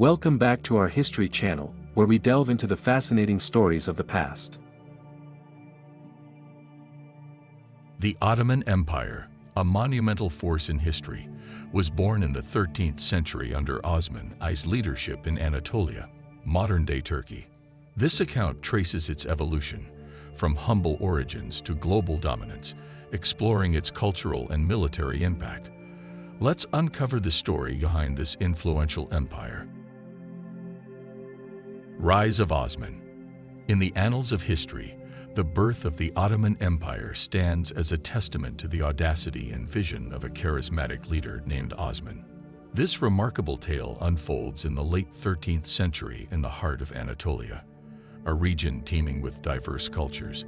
Welcome back to our history channel, where we delve into the fascinating stories of the past. The Ottoman Empire, a monumental force in history, was born in the 13th century under Osman I's leadership in Anatolia, modern-day Turkey. This account traces its evolution, from humble origins to global dominance, exploring its cultural and military impact. Let's uncover the story behind this influential empire. Rise of Osman. In the annals of history, the birth of the Ottoman Empire stands as a testament to the audacity and vision of a charismatic leader named Osman. This remarkable tale unfolds in the late 13th century in the heart of Anatolia, a region teeming with diverse cultures,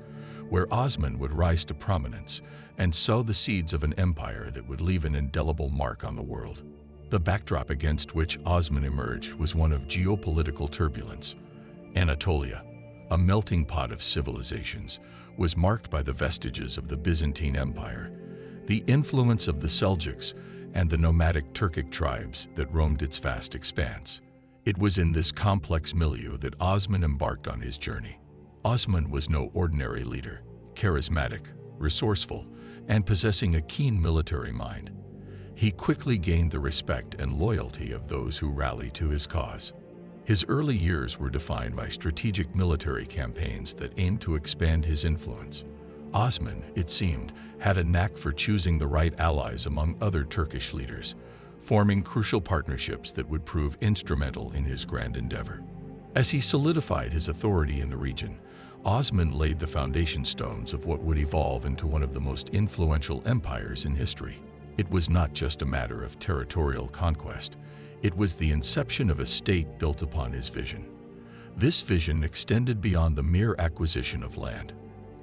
where Osman would rise to prominence and sow the seeds of an empire that would leave an indelible mark on the world. The backdrop against which Osman emerged was one of geopolitical turbulence. Anatolia, a melting pot of civilizations, was marked by the vestiges of the Byzantine Empire, the influence of the Seljuks, and the nomadic Turkic tribes that roamed its vast expanse. It was in this complex milieu that Osman embarked on his journey. Osman was no ordinary leader, charismatic, resourceful, and possessing a keen military mind. He quickly gained the respect and loyalty of those who rallied to his cause. His early years were defined by strategic military campaigns that aimed to expand his influence. Osman, it seemed, had a knack for choosing the right allies among other Turkish leaders, forming crucial partnerships that would prove instrumental in his grand endeavor. As he solidified his authority in the region, Osman laid the foundation stones of what would evolve into one of the most influential empires in history. It was not just a matter of territorial conquest. It was the inception of a state built upon his vision. This vision extended beyond the mere acquisition of land.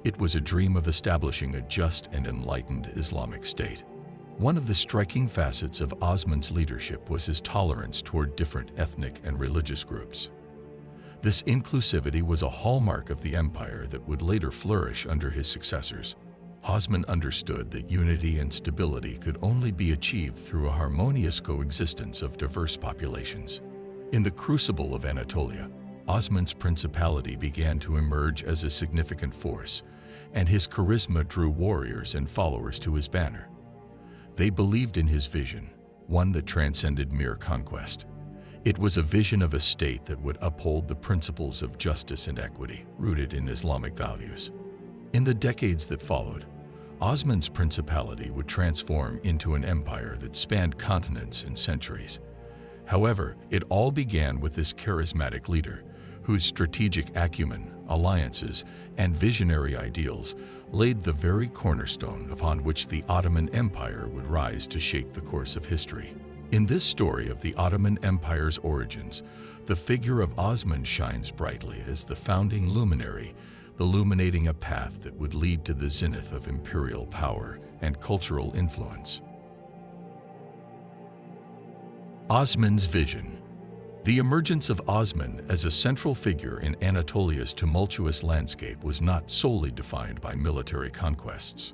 It was a dream of establishing a just and enlightened Islamic state. One of the striking facets of Osman's leadership was his tolerance toward different ethnic and religious groups. This inclusivity was a hallmark of the empire that would later flourish under his successors. Osman understood that unity and stability could only be achieved through a harmonious coexistence of diverse populations. In the crucible of Anatolia, Osman's principality began to emerge as a significant force, and his charisma drew warriors and followers to his banner. They believed in his vision, one that transcended mere conquest. It was a vision of a state that would uphold the principles of justice and equity, rooted in Islamic values. In the decades that followed, Osman's principality would transform into an empire that spanned continents and centuries. However, it all began with this charismatic leader, whose strategic acumen, alliances, and visionary ideals laid the very cornerstone upon which the Ottoman Empire would rise to shape the course of history. In this story of the Ottoman Empire's origins, the figure of Osman shines brightly as the founding luminary, illuminating a path that would lead to the zenith of imperial power and cultural influence. Osman's vision. The emergence of Osman as a central figure in Anatolia's tumultuous landscape was not solely defined by military conquests.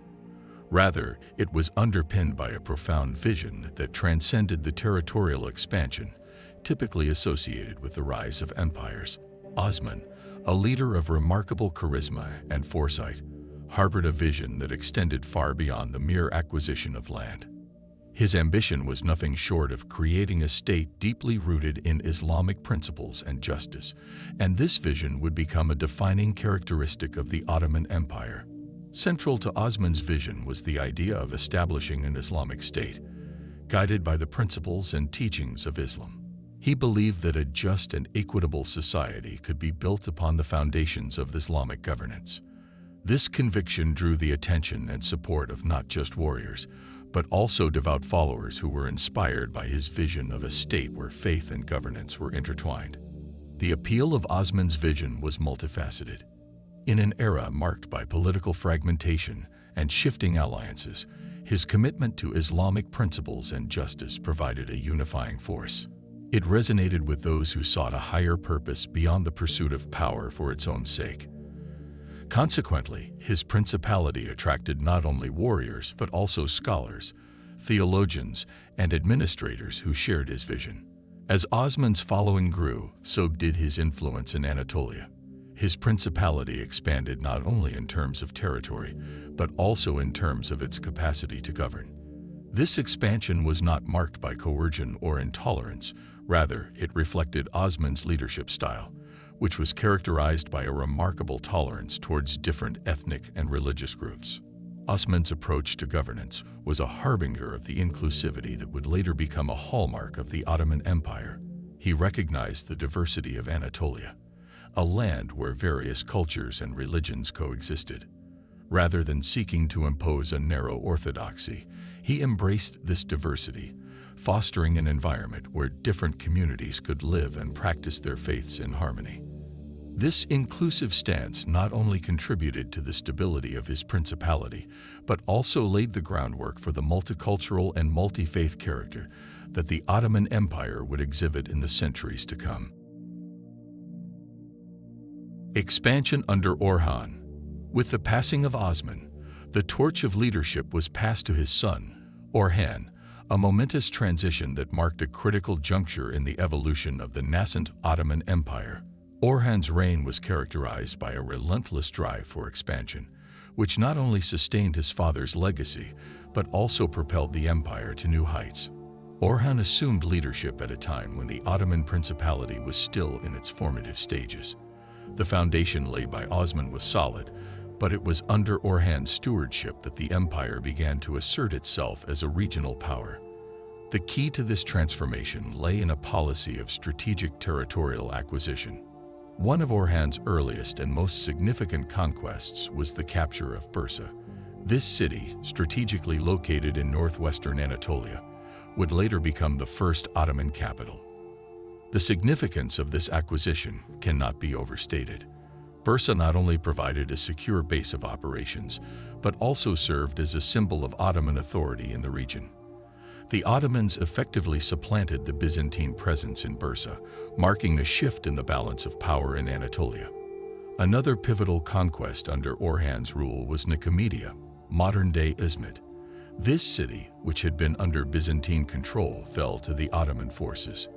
Rather, it was underpinned by a profound vision that transcended the territorial expansion typically associated with the rise of empires. Osman, a leader of remarkable charisma and foresight, harbored a vision that extended far beyond the mere acquisition of land. His ambition was nothing short of creating a state deeply rooted in Islamic principles and justice, and this vision would become a defining characteristic of the Ottoman Empire. Central to Osman's vision was the idea of establishing an Islamic state, guided by the principles and teachings of Islam. He believed that a just and equitable society could be built upon the foundations of Islamic governance. This conviction drew the attention and support of not just warriors, but also devout followers who were inspired by his vision of a state where faith and governance were intertwined. The appeal of Osman's vision was multifaceted. In an era marked by political fragmentation and shifting alliances, his commitment to Islamic principles and justice provided a unifying force. It resonated with those who sought a higher purpose beyond the pursuit of power for its own sake. Consequently, his principality attracted not only warriors but also scholars, theologians, and administrators who shared his vision. As Osman's following grew, so did his influence in Anatolia. His principality expanded not only in terms of territory, but also in terms of its capacity to govern. This expansion was not marked by coercion or intolerance. Rather, it reflected Osman's leadership style, which was characterized by a remarkable tolerance towards different ethnic and religious groups. Osman's approach to governance was a harbinger of the inclusivity that would later become a hallmark of the Ottoman Empire. He recognized the diversity of Anatolia, a land where various cultures and religions coexisted. Rather than seeking to impose a narrow orthodoxy, he embraced this diversity, fostering an environment where different communities could live and practice their faiths in harmony. This inclusive stance not only contributed to the stability of his principality, but also laid the groundwork for the multicultural and multi-faith character that the Ottoman Empire would exhibit in the centuries to come. Expansion under Orhan. With the passing of Osman, the torch of leadership was passed to his son, Orhan, a momentous transition that marked a critical juncture in the evolution of the nascent Ottoman Empire. Orhan's reign was characterized by a relentless drive for expansion, which not only sustained his father's legacy, but also propelled the empire to new heights. Orhan assumed leadership at a time when the Ottoman Principality was still in its formative stages. The foundation laid by Osman was solid, but it was under Orhan's stewardship that the empire began to assert itself as a regional power. The key to this transformation lay in a policy of strategic territorial acquisition. One of Orhan's earliest and most significant conquests was the capture of Bursa. This city, strategically located in northwestern Anatolia, would later become the first Ottoman capital. The significance of this acquisition cannot be overstated. Bursa not only provided a secure base of operations, but also served as a symbol of Ottoman authority in the region. The Ottomans effectively supplanted the Byzantine presence in Bursa, marking a shift in the balance of power in Anatolia. Another pivotal conquest under Orhan's rule was Nicomedia, modern-day Izmit. This city, which had been under Byzantine control, fell to the Ottoman forces.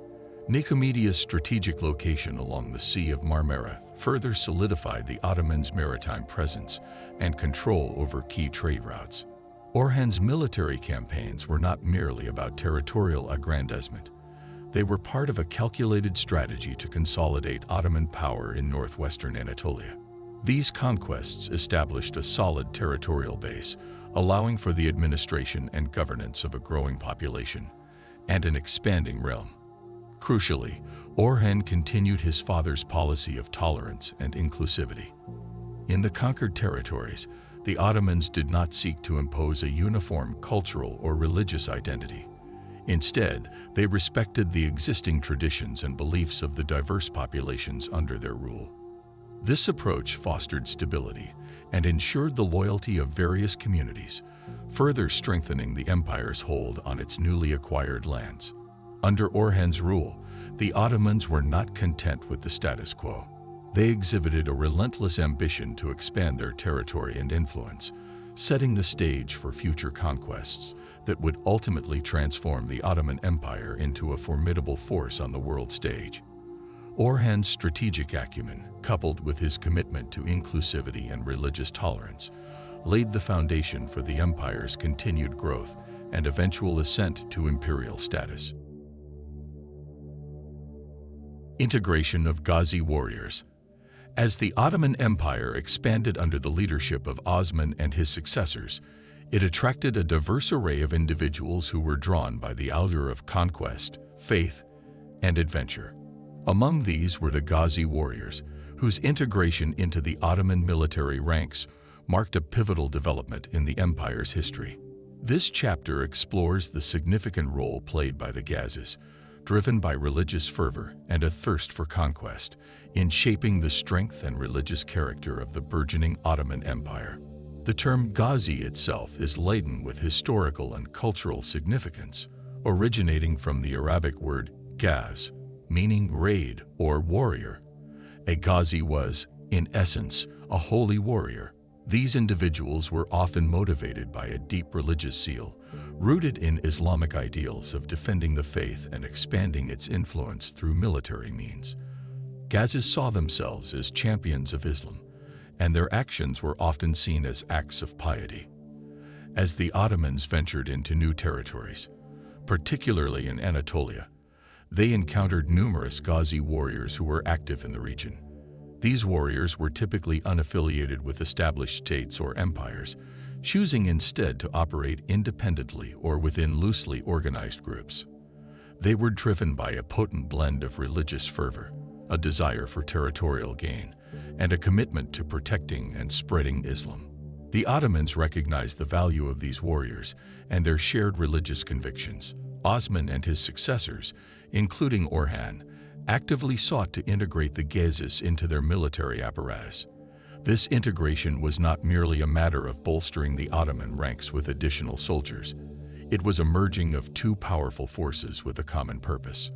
Nicomedia's strategic location along the Sea of Marmara further solidified the Ottomans' maritime presence and control over key trade routes. Orhan's military campaigns were not merely about territorial aggrandizement. They were part of a calculated strategy to consolidate Ottoman power in northwestern Anatolia. These conquests established a solid territorial base, allowing for the administration and governance of a growing population and an expanding realm. Crucially, Orhan continued his father's policy of tolerance and inclusivity. In the conquered territories, the Ottomans did not seek to impose a uniform cultural or religious identity. Instead, they respected the existing traditions and beliefs of the diverse populations under their rule. This approach fostered stability and ensured the loyalty of various communities, further strengthening the empire's hold on its newly acquired lands. Under Orhan's rule, the Ottomans were not content with the status quo. They exhibited a relentless ambition to expand their territory and influence, setting the stage for future conquests that would ultimately transform the Ottoman Empire into a formidable force on the world stage. Orhan's strategic acumen, coupled with his commitment to inclusivity and religious tolerance, laid the foundation for the empire's continued growth and eventual ascent to imperial status. Integration of Ghazi warriors. As the Ottoman Empire expanded under the leadership of Osman and his successors, it attracted a diverse array of individuals who were drawn by the allure of conquest, faith, and adventure. Among these were the Ghazi warriors, whose integration into the Ottoman military ranks marked a pivotal development in the empire's history. This chapter explores the significant role played by the Ghazis, driven by religious fervor and a thirst for conquest, in shaping the strength and religious character of the burgeoning Ottoman Empire. The term Ghazi itself is laden with historical and cultural significance, originating from the Arabic word ghaz, meaning raid or warrior. A Ghazi was, in essence, a holy warrior. These individuals were often motivated by a deep religious zeal, Rooted in Islamic ideals of defending the faith and expanding its influence through military means, Ghazis saw themselves as champions of Islam, and their actions were often seen as acts of piety. As the Ottomans ventured into new territories, particularly in Anatolia, they encountered numerous Ghazi warriors who were active in the region. These warriors were typically unaffiliated with established states or empires, choosing instead to operate independently or within loosely organized groups. They were driven by a potent blend of religious fervor, a desire for territorial gain, and a commitment to protecting and spreading Islam. The Ottomans recognized the value of these warriors and their shared religious convictions. Osman and his successors, including Orhan, actively sought to integrate the Ghazis into their military apparatus. This integration was not merely a matter of bolstering the Ottoman ranks with additional soldiers. It was a merging of two powerful forces with a common purpose.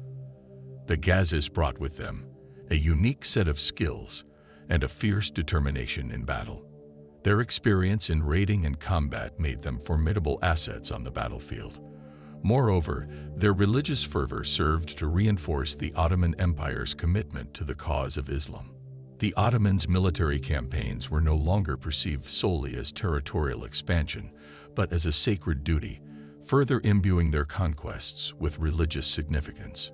The Ghazis brought with them a unique set of skills and a fierce determination in battle. Their experience in raiding and combat made them formidable assets on the battlefield. Moreover, their religious fervor served to reinforce the Ottoman Empire's commitment to the cause of Islam. The Ottomans' military campaigns were no longer perceived solely as territorial expansion, but as a sacred duty, further imbuing their conquests with religious significance.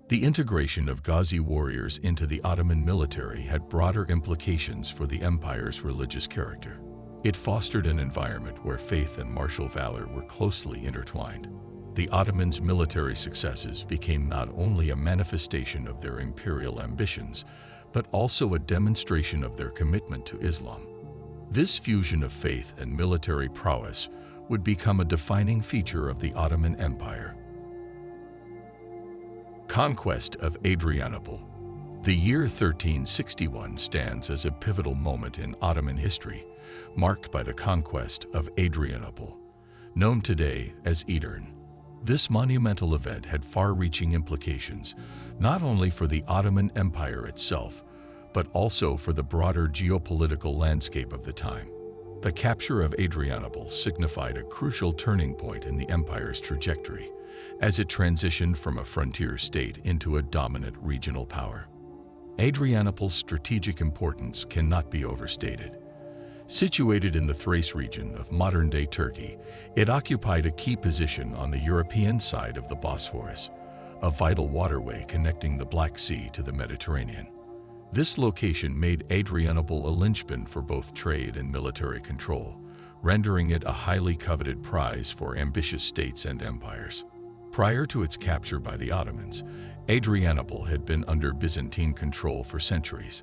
The integration of Ghazi warriors into the Ottoman military had broader implications for the empire's religious character. It fostered an environment where faith and martial valor were closely intertwined. The Ottomans' military successes became not only a manifestation of their imperial ambitions, but also a demonstration of their commitment to Islam. This fusion of faith and military prowess would become a defining feature of the Ottoman Empire. Conquest of Adrianople. The year 1361 stands as a pivotal moment in Ottoman history, marked by the conquest of Adrianople, known today as Edirne. This monumental event had far-reaching implications, not only for the Ottoman Empire itself, but also for the broader geopolitical landscape of the time. The capture of Adrianople signified a crucial turning point in the empire's trajectory, as it transitioned from a frontier state into a dominant regional power. Adrianople's strategic importance cannot be overstated. Situated in the Thrace region of modern-day Turkey, it occupied a key position on the European side of the Bosphorus, a vital waterway connecting the Black Sea to the Mediterranean. This location made Adrianople a linchpin for both trade and military control, rendering it a highly coveted prize for ambitious states and empires. Prior to its capture by the Ottomans, Adrianople had been under Byzantine control for centuries.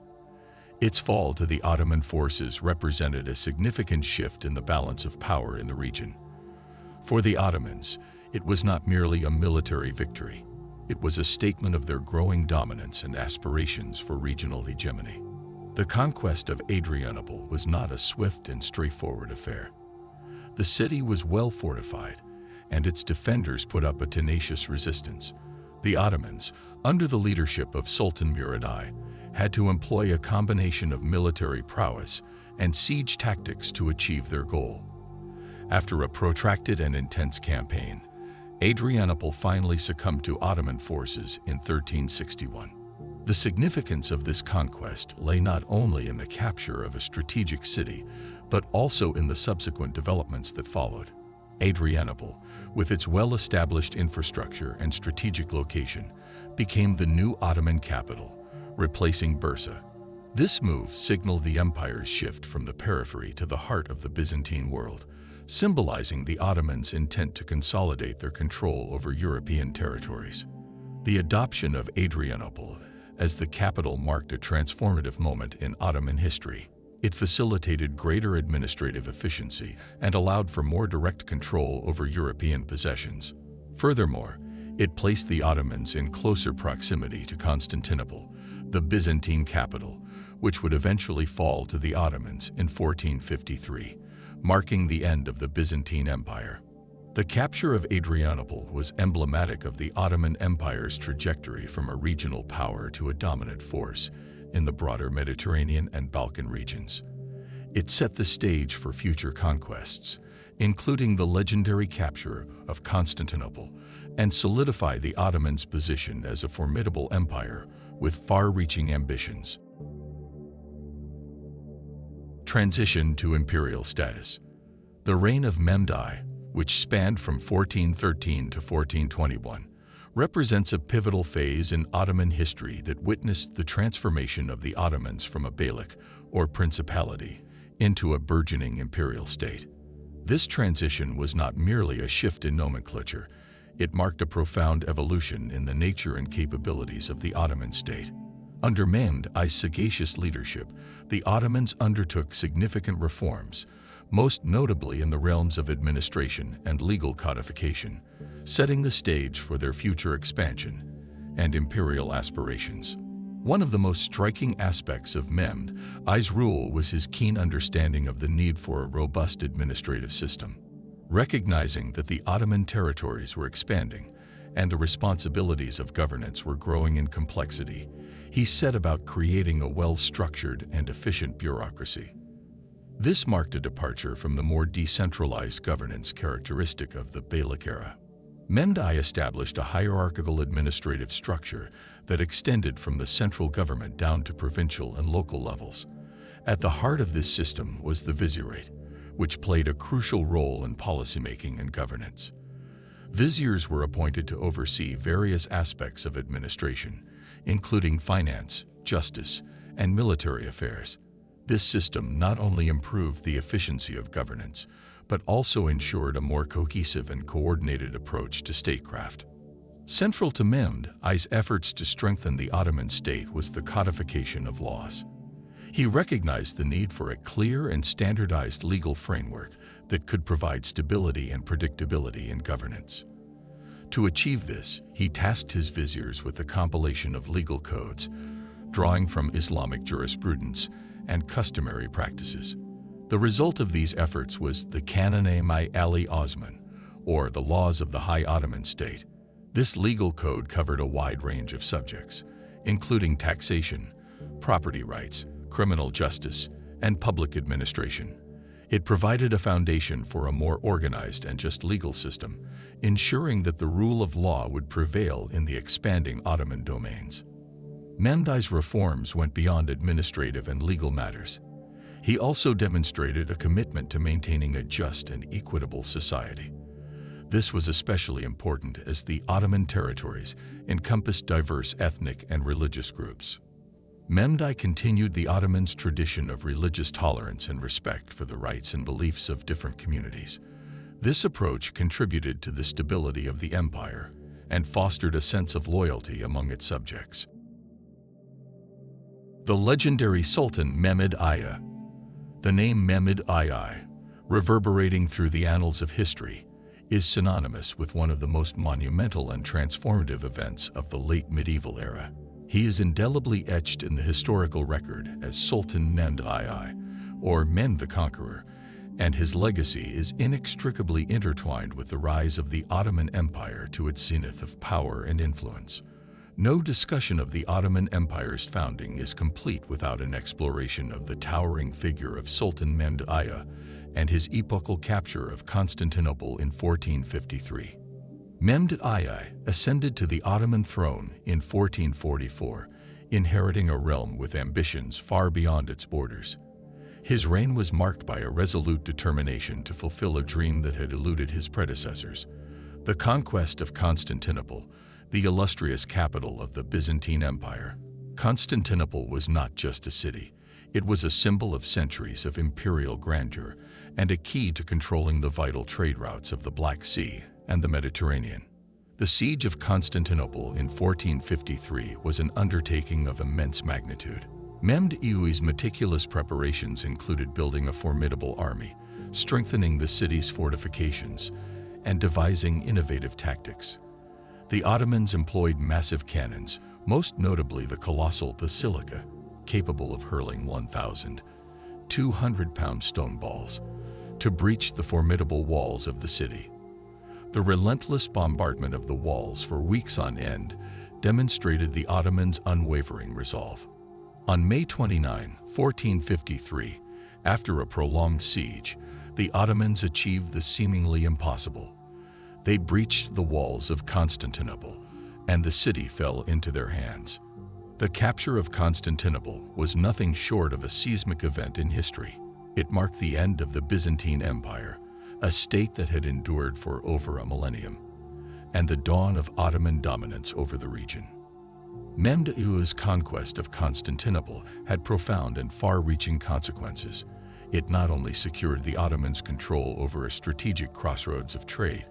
Its fall to the Ottoman forces represented a significant shift in the balance of power in the region. For the Ottomans, it was not merely a military victory. It was a statement of their growing dominance and aspirations for regional hegemony. The conquest of Adrianople was not a swift and straightforward affair. The city was well fortified, and its defenders put up a tenacious resistance. The Ottomans, under the leadership of Sultan Mehmed I, had to employ a combination of military prowess and siege tactics to achieve their goal. After a protracted and intense campaign, Adrianople finally succumbed to Ottoman forces in 1361. The significance of this conquest lay not only in the capture of a strategic city, but also in the subsequent developments that followed. Adrianople, with its well-established infrastructure and strategic location, became the new Ottoman capital, replacing Bursa. This move signaled the empire's shift from the periphery to the heart of the Byzantine world, symbolizing the Ottomans' intent to consolidate their control over European territories. The adoption of Adrianople as the capital marked a transformative moment in Ottoman history. It facilitated greater administrative efficiency and allowed for more direct control over European possessions. Furthermore, it placed the Ottomans in closer proximity to Constantinople, the Byzantine capital, which would eventually fall to the Ottomans in 1453, marking the end of the Byzantine Empire. The capture of Adrianople was emblematic of the Ottoman Empire's trajectory from a regional power to a dominant force in the broader Mediterranean and Balkan regions. It set the stage for future conquests, including the legendary capture of Constantinople, and solidify the Ottomans' position as a formidable empire with far-reaching ambitions. Transition to imperial status. The reign of Mehmed I, which spanned from 1413 to 1421, represents a pivotal phase in Ottoman history that witnessed the transformation of the Ottomans from a beylik, or principality, into a burgeoning imperial state. This transition was not merely a shift in nomenclature, it marked a profound evolution in the nature and capabilities of the Ottoman state. Under Mehmed I's sagacious leadership, the Ottomans undertook significant reforms, most notably in the realms of administration and legal codification, setting the stage for their future expansion and imperial aspirations. One of the most striking aspects of Mehmed I's rule was his keen understanding of the need for a robust administrative system. Recognizing that the Ottoman territories were expanding and the responsibilities of governance were growing in complexity, he set about creating a well-structured and efficient bureaucracy. This marked a departure from the more decentralized governance characteristic of the beylik era. Mehmed I established a hierarchical administrative structure that extended from the central government down to provincial and local levels. At the heart of this system was the vizierate, which played a crucial role in policymaking and governance. Viziers were appointed to oversee various aspects of administration, including finance, justice, and military affairs. This system not only improved the efficiency of governance, but also ensured a more cohesive and coordinated approach to statecraft. Central to Mehmed I's efforts to strengthen the Ottoman state was the codification of laws. He recognized the need for a clear and standardized legal framework that could provide stability and predictability in governance. To achieve this, he tasked his viziers with the compilation of legal codes, drawing from Islamic jurisprudence and customary practices. The result of these efforts was the Kanun-i Ali Osman, or the Laws of the High Ottoman State. This legal code covered a wide range of subjects, including taxation, property rights, criminal justice, and public administration. It provided a foundation for a more organized and just legal system, ensuring that the rule of law would prevail in the expanding Ottoman domains. Mehmed I's reforms went beyond administrative and legal matters. He also demonstrated a commitment to maintaining a just and equitable society. This was especially important as the Ottoman territories encompassed diverse ethnic and religious groups. Mehmed I continued the Ottomans' tradition of religious tolerance and respect for the rights and beliefs of different communities. This approach contributed to the stability of the empire and fostered a sense of loyalty among its subjects. The legendary Sultan Mehmed I. The name Mehmed I, reverberating through the annals of history, is synonymous with one of the most monumental and transformative events of the late medieval era. He is indelibly etched in the historical record as Sultan Mehmed I, or Mehmed the Conqueror, and his legacy is inextricably intertwined with the rise of the Ottoman Empire to its zenith of power and influence. No discussion of the Ottoman Empire's founding is complete without an exploration of the towering figure of Sultan Mehmed I and his epochal capture of Constantinople in 1453. Mehmed I ascended to the Ottoman throne in 1444, inheriting a realm with ambitions far beyond its borders. His reign was marked by a resolute determination to fulfill a dream that had eluded his predecessors: the conquest of Constantinople, the illustrious capital of the Byzantine Empire. Constantinople was not just a city, it was a symbol of centuries of imperial grandeur and a key to controlling the vital trade routes of the Black Sea and the Mediterranean. The siege of Constantinople in 1453 was an undertaking of immense magnitude. Mehmed I's meticulous preparations included building a formidable army, strengthening the city's fortifications, and devising innovative tactics. The Ottomans employed massive cannons, most notably the colossal basilica, capable of hurling 1,200-pound stone balls, to breach the formidable walls of the city. The relentless bombardment of the walls for weeks on end demonstrated the Ottomans' unwavering resolve. On May 29, 1453, after a prolonged siege, the Ottomans achieved the seemingly impossible. They breached the walls of Constantinople, and the city fell into their hands. The capture of Constantinople was nothing short of a seismic event in history. It marked the end of the Byzantine Empire, a state that had endured for over a millennium, and the dawn of Ottoman dominance over the region. Mehmed I's conquest of Constantinople had profound and far-reaching consequences. It not only secured the Ottomans' control over a strategic crossroads of trade,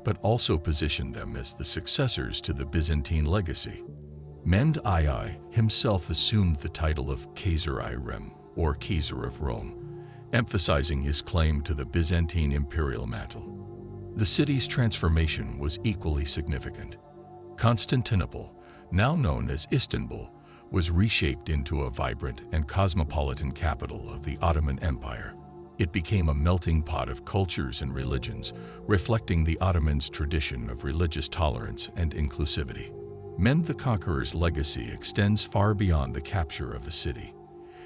but also positioned them as the successors to the Byzantine legacy. Mehmed I himself assumed the title of Kaiser-i Rem, or Kaiser of Rome, emphasizing his claim to the Byzantine imperial mantle. The city's transformation was equally significant. Constantinople, now known as Istanbul, was reshaped into a vibrant and cosmopolitan capital of the Ottoman Empire. It became a melting pot of cultures and religions, reflecting the Ottomans' tradition of religious tolerance and inclusivity. Mehmed the Conqueror's legacy extends far beyond the capture of the city.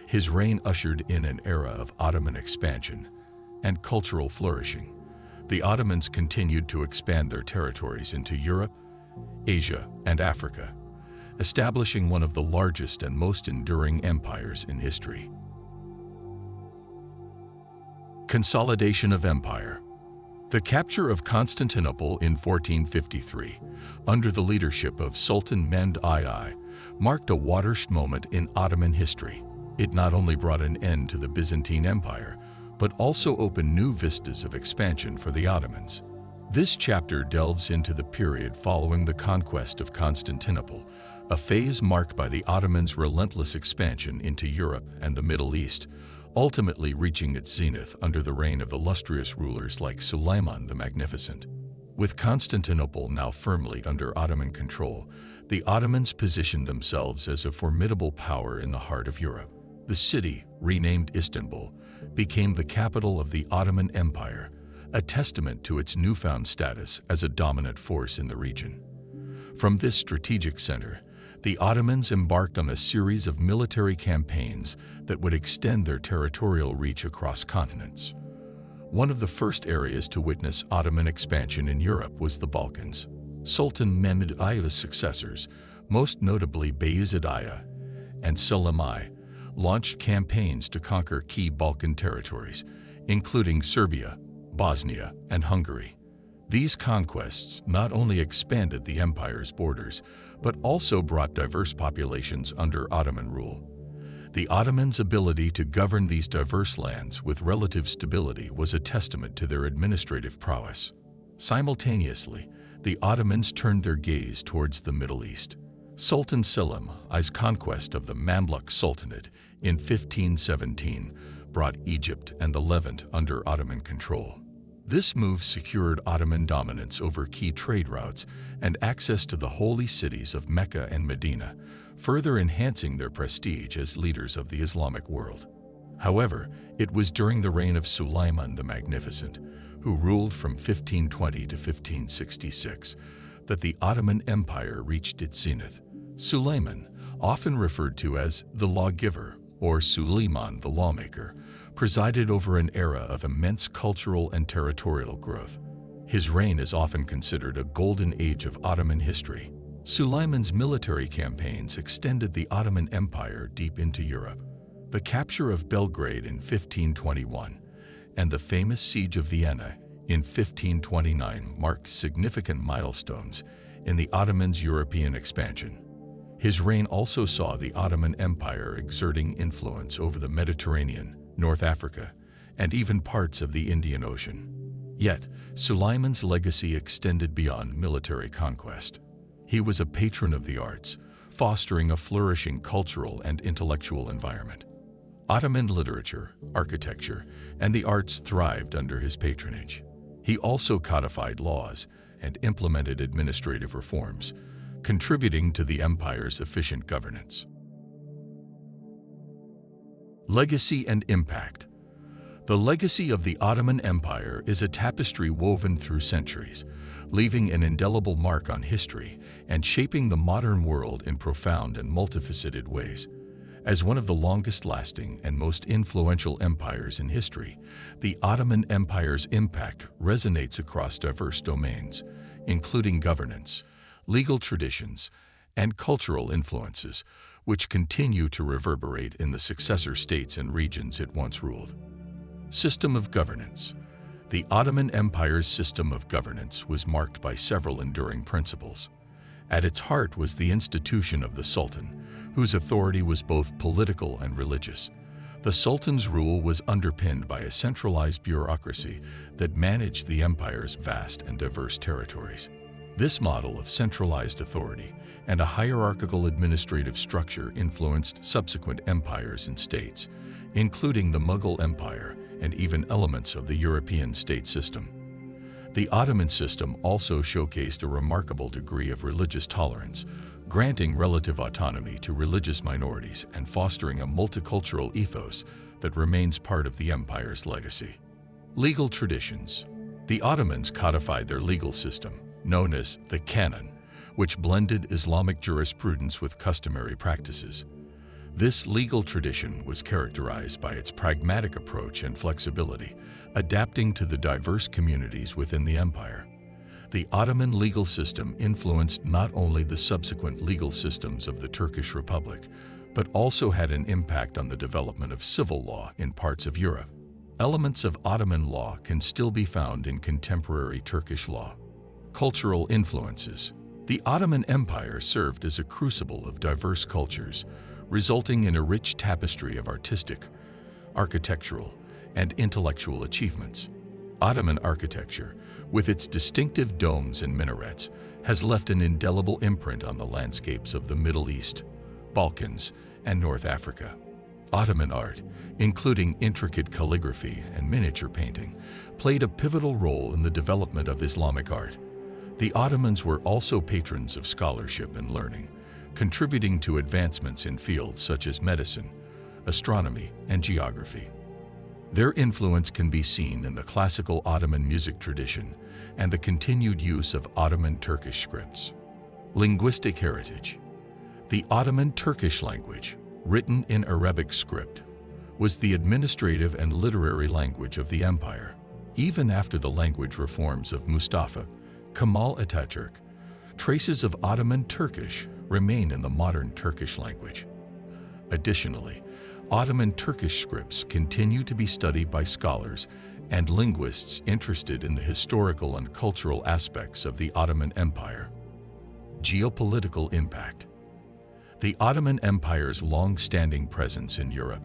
His reign ushered in an era of Ottoman expansion and cultural flourishing. The Ottomans continued to expand their territories into Europe, Asia, and Africa, establishing one of the largest and most enduring empires in history. Consolidation of Empire. The capture of Constantinople in 1453, under the leadership of Sultan Mehmed I, marked a watershed moment in Ottoman history. It not only brought an end to the Byzantine Empire, but also opened new vistas of expansion for the Ottomans. This chapter delves into the period following the conquest of Constantinople, a phase marked by the Ottomans' relentless expansion into Europe and the Middle East, ultimately reaching its zenith under the reign of illustrious rulers like Sulaiman the Magnificent. With Constantinople now firmly under Ottoman control, the Ottomans positioned themselves as a formidable power in the heart of Europe. The city, renamed Istanbul, became the capital of the Ottoman Empire, a testament to its newfound status as a dominant force in the region. From this strategic center, the Ottomans embarked on a series of military campaigns that would extend their territorial reach across continents. One of the first areas to witness Ottoman expansion in Europe was the Balkans. Sultan Mehmed I's successors, most notably Bayezid I and Selim I, launched campaigns to conquer key Balkan territories, including Serbia, Bosnia, and Hungary. These conquests not only expanded the empire's borders, but also brought diverse populations under Ottoman rule. The Ottomans' ability to govern these diverse lands with relative stability was a testament to their administrative prowess. Simultaneously, the Ottomans turned their gaze towards the Middle East. Sultan Selim I's conquest of the Mamluk Sultanate in 1517 brought Egypt and the Levant under Ottoman control. This move secured Ottoman dominance over key trade routes and access to the holy cities of Mecca and Medina, further enhancing their prestige as leaders of the Islamic world. However, it was during the reign of Sulaiman the Magnificent, who ruled from 1520 to 1566, that the Ottoman Empire reached its zenith. Sulaiman, often referred to as the lawgiver or Suleiman the lawmaker, presided over an era of immense cultural and territorial growth. His reign is often considered a golden age of Ottoman history. Suleiman's military campaigns extended the Ottoman Empire deep into Europe. The capture of Belgrade in 1521 and the famous Siege of Vienna in 1529 marked significant milestones in the Ottomans' European expansion. His reign also saw the Ottoman Empire exerting influence over the Mediterranean, North Africa, and even parts of the Indian Ocean. Yet, Suleiman's legacy extended beyond military conquest. He was a patron of the arts, fostering a flourishing cultural and intellectual environment. Ottoman literature, architecture, and the arts thrived under his patronage. He also codified laws and implemented administrative reforms, contributing to the empire's efficient governance. Legacy and impact. The legacy of the Ottoman Empire is a tapestry woven through centuries, leaving an indelible mark on history and shaping the modern world in profound and multifaceted ways. As one of the longest-lasting and most influential empires in history, the Ottoman Empire's impact resonates across diverse domains, including governance, legal traditions, and cultural influences, which continue to reverberate in the successor states and regions it once ruled. System of governance. The Ottoman Empire's system of governance was marked by several enduring principles. At its heart was the institution of the Sultan, whose authority was both political and religious. The Sultan's rule was underpinned by a centralized bureaucracy that managed the empire's vast and diverse territories. This model of centralized authority and a hierarchical administrative structure influenced subsequent empires and states, including the Mughal Empire and even elements of the European state system. The Ottoman system also showcased a remarkable degree of religious tolerance, granting relative autonomy to religious minorities and fostering a multicultural ethos that remains part of the empire's legacy. Legal traditions. The Ottomans codified their legal system, known as the canon, which blended Islamic jurisprudence with customary practices. This legal tradition was characterized by its pragmatic approach and flexibility, adapting to the diverse communities within the empire. The Ottoman legal system influenced not only the subsequent legal systems of the Turkish Republic, but also had an impact on the development of civil law in parts of Europe. Elements of Ottoman law can still be found in contemporary Turkish law. Cultural influences. The Ottoman Empire served as a crucible of diverse cultures, resulting in a rich tapestry of artistic, architectural, and intellectual achievements. Ottoman architecture, with its distinctive domes and minarets, has left an indelible imprint on the landscapes of the Middle East, Balkans, and North Africa. Ottoman art, including intricate calligraphy and miniature painting, played a pivotal role in the development of Islamic art. The Ottomans were also patrons of scholarship and learning, contributing to advancements in fields such as medicine, astronomy, and geography. Their influence can be seen in the classical Ottoman music tradition and the continued use of Ottoman Turkish scripts. Linguistic heritage. The Ottoman Turkish language, written in Arabic script, was the administrative and literary language of the empire. Even after the language reforms of Mustafa Kemal Atatürk, traces of Ottoman Turkish remain in the modern Turkish language. Additionally, Ottoman Turkish scripts continue to be studied by scholars and linguists interested in the historical and cultural aspects of the Ottoman Empire. Geopolitical impact. The Ottoman Empire's long-standing presence in Europe,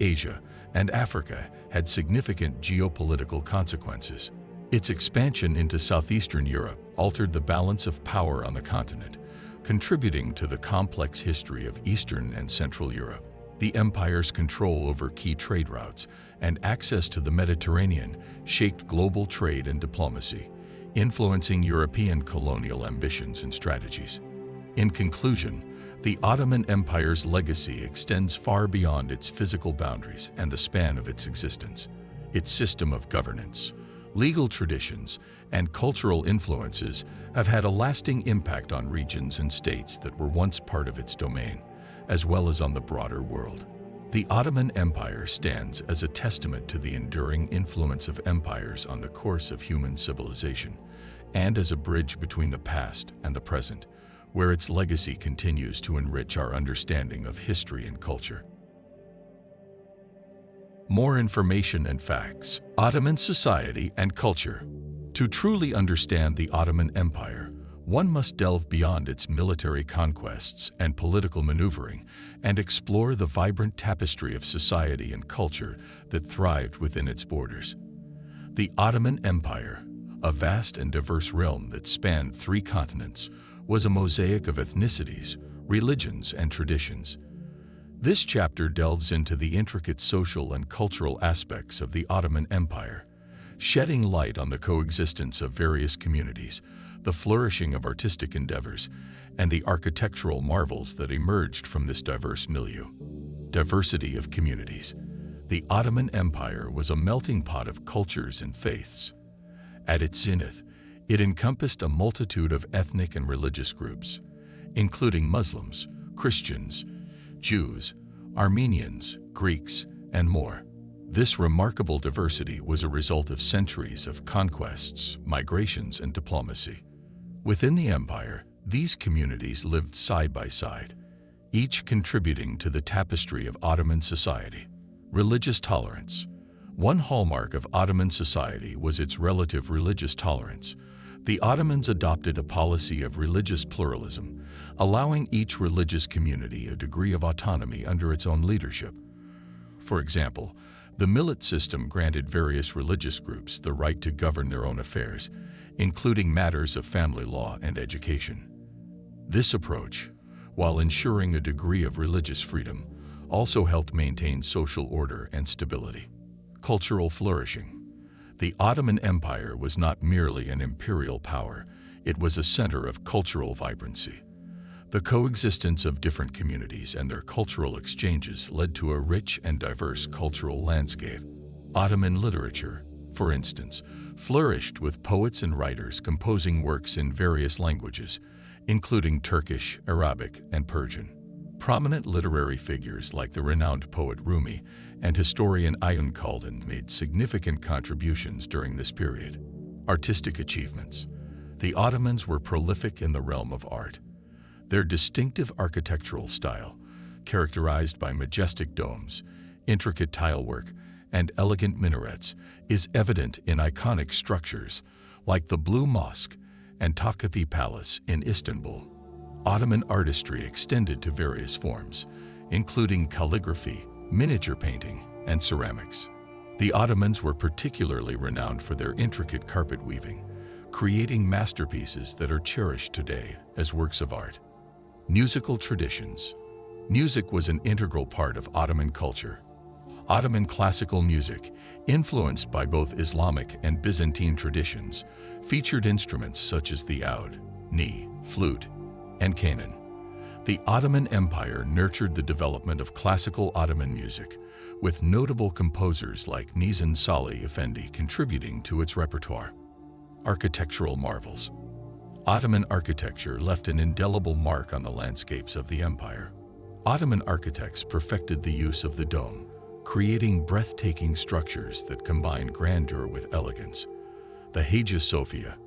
Asia, and Africa had significant geopolitical consequences. Its expansion into southeastern Europe altered the balance of power on the continent, contributing to the complex history of Eastern and Central Europe. The empire's control over key trade routes and access to the Mediterranean shaped global trade and diplomacy, influencing European colonial ambitions and strategies. In conclusion, the Ottoman Empire's legacy extends far beyond its physical boundaries and the span of its existence. Its system of governance, legal traditions, and cultural influences have had a lasting impact on regions and states that were once part of its domain, as well as on the broader world. The Ottoman Empire stands as a testament to the enduring influence of empires on the course of human civilization, and as a bridge between the past and the present, where its legacy continues to enrich our understanding of history and culture. More information and facts. Ottoman Society and Culture. To truly understand the Ottoman Empire, one must delve beyond its military conquests and political maneuvering and explore the vibrant tapestry of society and culture that thrived within its borders. The Ottoman Empire, a vast and diverse realm that spanned 3 continents, was a mosaic of ethnicities, religions, and traditions. This chapter delves into the intricate social and cultural aspects of the Ottoman Empire, shedding light on the coexistence of various communities, the flourishing of artistic endeavors, and the architectural marvels that emerged from this diverse milieu. Diversity of communities. The Ottoman Empire was a melting pot of cultures and faiths. At its zenith, it encompassed a multitude of ethnic and religious groups, including Muslims, Christians, Jews, Armenians, Greeks, and more. This remarkable diversity was a result of centuries of conquests, migrations, and diplomacy. Within the empire, these communities lived side by side, each contributing to the tapestry of Ottoman society. Religious tolerance. One hallmark of Ottoman society was its relative religious tolerance. The Ottomans adopted a policy of religious pluralism, allowing each religious community a degree of autonomy under its own leadership. For example, the millet system granted various religious groups the right to govern their own affairs, including matters of family law and education. This approach, while ensuring a degree of religious freedom, also helped maintain social order and stability. Cultural flourishing. The Ottoman Empire was not merely an imperial power, it was a center of cultural vibrancy. The coexistence of different communities and their cultural exchanges led to a rich and diverse cultural landscape. Ottoman literature, for instance, flourished with poets and writers composing works in various languages, including Turkish, Arabic, and Persian. Prominent literary figures like the renowned poet Rumi and historian Ayun Kaldun made significant contributions during this period. Artistic achievements. The Ottomans were prolific in the realm of art. Their distinctive architectural style, characterized by majestic domes, intricate tilework, and elegant minarets, is evident in iconic structures like the Blue Mosque and Topkapi Palace in Istanbul. Ottoman artistry extended to various forms, including calligraphy, miniature painting, and ceramics. The Ottomans were particularly renowned for their intricate carpet weaving, creating masterpieces that are cherished today as works of art. Musical traditions. Music was an integral part of Ottoman culture. Ottoman classical music, influenced by both Islamic and Byzantine traditions, featured instruments such as the oud, ney, flute, and kanan. The Ottoman Empire nurtured the development of classical Ottoman music, with notable composers like Nizam Salih Effendi contributing to its repertoire. Architectural marvels. Ottoman architecture left an indelible mark on the landscapes of the empire. Ottoman architects perfected the use of the dome, creating breathtaking structures that combine grandeur with elegance. The Hagia Sophia,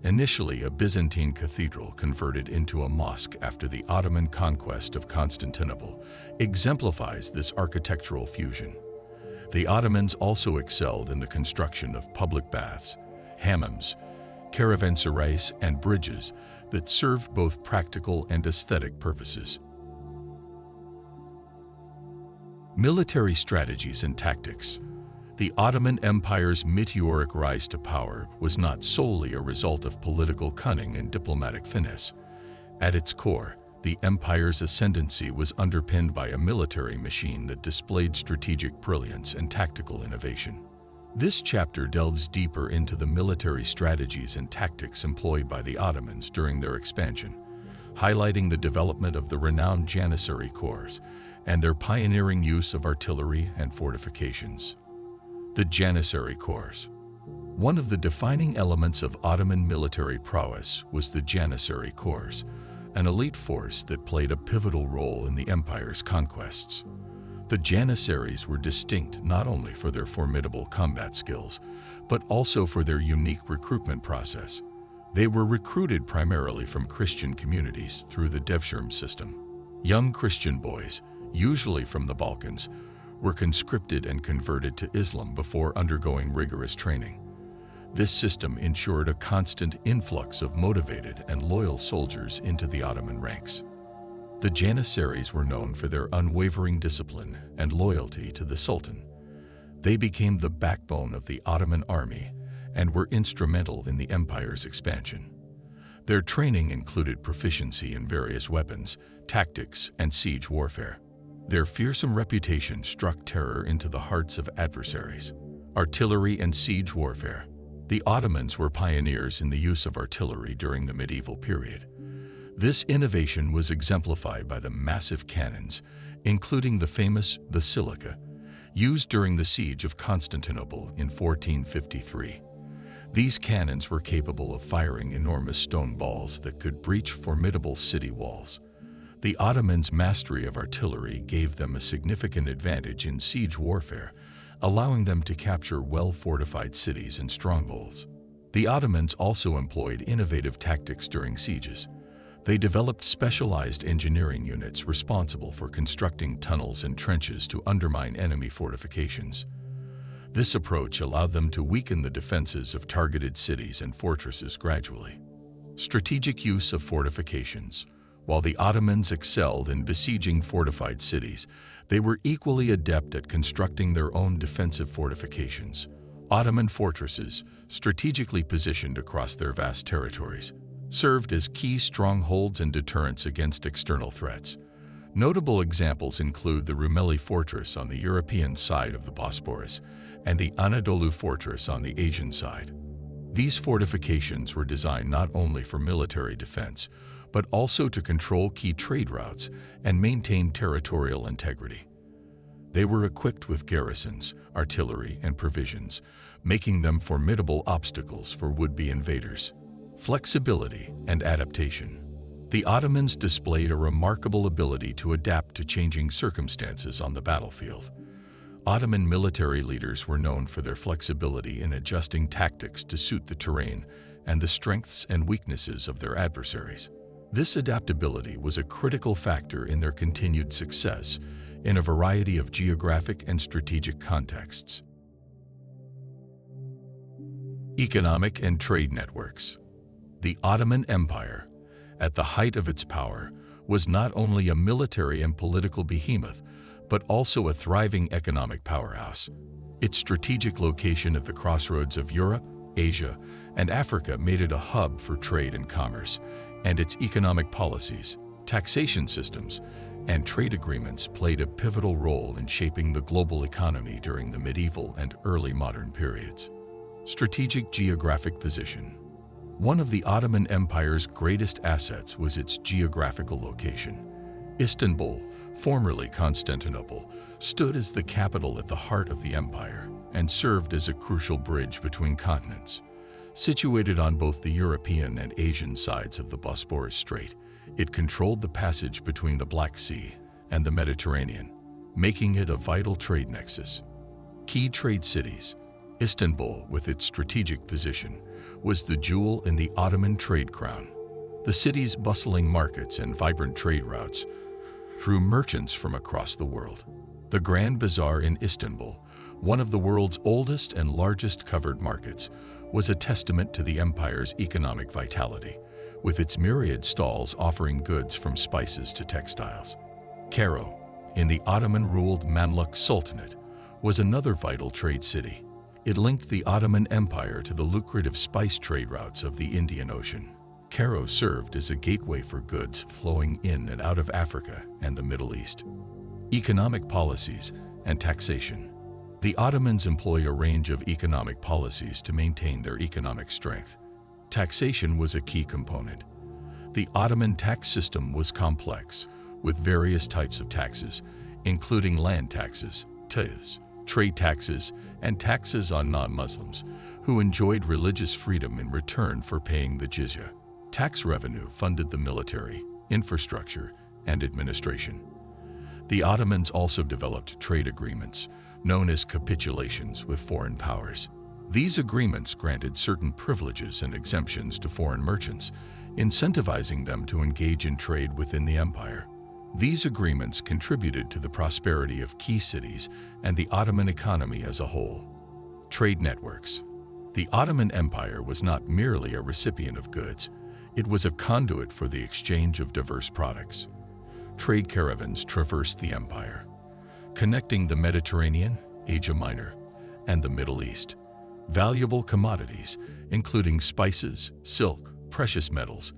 initially a Byzantine cathedral converted into a mosque after the Ottoman conquest of Constantinople, exemplifies this architectural fusion. The Ottomans also excelled in the construction of public baths, hammams, caravanserais, and bridges that served both practical and aesthetic purposes. Military strategies and tactics. The Ottoman Empire's meteoric rise to power was not solely a result of political cunning and diplomatic finesse. At its core, the empire's ascendancy was underpinned by a military machine that displayed strategic brilliance and tactical innovation. This chapter delves deeper into the military strategies and tactics employed by the Ottomans during their expansion, highlighting the development of the renowned Janissary Corps and their pioneering use of artillery and fortifications. The Janissary Corps. One of the defining elements of Ottoman military prowess was the Janissary Corps, an elite force that played a pivotal role in the empire's conquests. The Janissaries were distinct not only for their formidable combat skills, but also for their unique recruitment process. They were recruited primarily from Christian communities through the devshirme system. Young Christian boys, usually from the Balkans, were conscripted and converted to Islam before undergoing rigorous training. This system ensured a constant influx of motivated and loyal soldiers into the Ottoman ranks. The Janissaries were known for their unwavering discipline and loyalty to the Sultan. They became the backbone of the Ottoman army and were instrumental in the empire's expansion. Their training included proficiency in various weapons, tactics, and siege warfare. Their fearsome reputation struck terror into the hearts of adversaries. Artillery and siege warfare. The Ottomans were pioneers in the use of artillery during the medieval period. This innovation was exemplified by the massive cannons, including the famous basilica, used during the siege of Constantinople in 1453. These cannons were capable of firing enormous stone balls that could breach formidable city walls. The Ottomans' mastery of artillery gave them a significant advantage in siege warfare, allowing them to capture well-fortified cities and strongholds. The Ottomans also employed innovative tactics during sieges. They developed specialized engineering units responsible for constructing tunnels and trenches to undermine enemy fortifications. This approach allowed them to weaken the defenses of targeted cities and fortresses gradually. Strategic use of fortifications. While the Ottomans excelled in besieging fortified cities, they were equally adept at constructing their own defensive fortifications. Ottoman fortresses, strategically positioned across their vast territories, served as key strongholds and deterrents against external threats. Notable examples include the Rumeli fortress on the European side of the Bosporus and the Anadolu fortress on the Asian side. These fortifications were designed not only for military defense, but also to control key trade routes and maintain territorial integrity. They were equipped with garrisons, artillery, and provisions, making them formidable obstacles for would-be invaders. Flexibility and adaptation. The Ottomans displayed a remarkable ability to adapt to changing circumstances on the battlefield. Ottoman military leaders were known for their flexibility in adjusting tactics to suit the terrain and the strengths and weaknesses of their adversaries. This adaptability was a critical factor in their continued success in a variety of geographic and strategic contexts. Economic and trade networks. The Ottoman Empire, at the height of its power, was not only a military and political behemoth, but also a thriving economic powerhouse. Its strategic location at the crossroads of Europe, Asia, and Africa made it a hub for trade and commerce, and its economic policies, taxation systems, and trade agreements played a pivotal role in shaping the global economy during the medieval and early modern periods. Strategic geographic position. One of the Ottoman Empire's greatest assets was its geographical location. Istanbul, formerly Constantinople, stood as the capital at the heart of the empire and served as a crucial bridge between continents. Situated on both the European and Asian sides of the Bosporus Strait, it controlled the passage between the Black Sea and the Mediterranean, making it a vital trade nexus. Key trade cities. Istanbul, with its strategic position, was the jewel in the Ottoman trade crown. The city's bustling markets and vibrant trade routes drew merchants from across the world. The Grand Bazaar in Istanbul, one of the world's oldest and largest covered markets, was a testament to the empire's economic vitality, with its myriad stalls offering goods from spices to textiles. Cairo, in the Ottoman-ruled Mamluk Sultanate, was another vital trade city. It linked the Ottoman Empire to the lucrative spice trade routes of the Indian Ocean. Cairo served as a gateway for goods flowing in and out of Africa and the Middle East. Economic policies and taxation. The Ottomans employed a range of economic policies to maintain their economic strength. Taxation was a key component. The Ottoman tax system was complex, with various types of taxes, including land taxes, tithes, trade taxes, and taxes on non-Muslims, who enjoyed religious freedom in return for paying the jizya. Tax revenue funded the military, infrastructure, and administration. The Ottomans also developed trade agreements, known as capitulations, with foreign powers. These agreements granted certain privileges and exemptions to foreign merchants, incentivizing them to engage in trade within the empire. These agreements contributed to the prosperity of key cities and the Ottoman economy as a whole. Trade networks. The Ottoman Empire was not merely a recipient of goods, it was a conduit for the exchange of diverse products. Trade caravans traversed the empire, connecting the Mediterranean, Asia Minor, and the Middle East. Valuable commodities, including spices, silk, precious metals,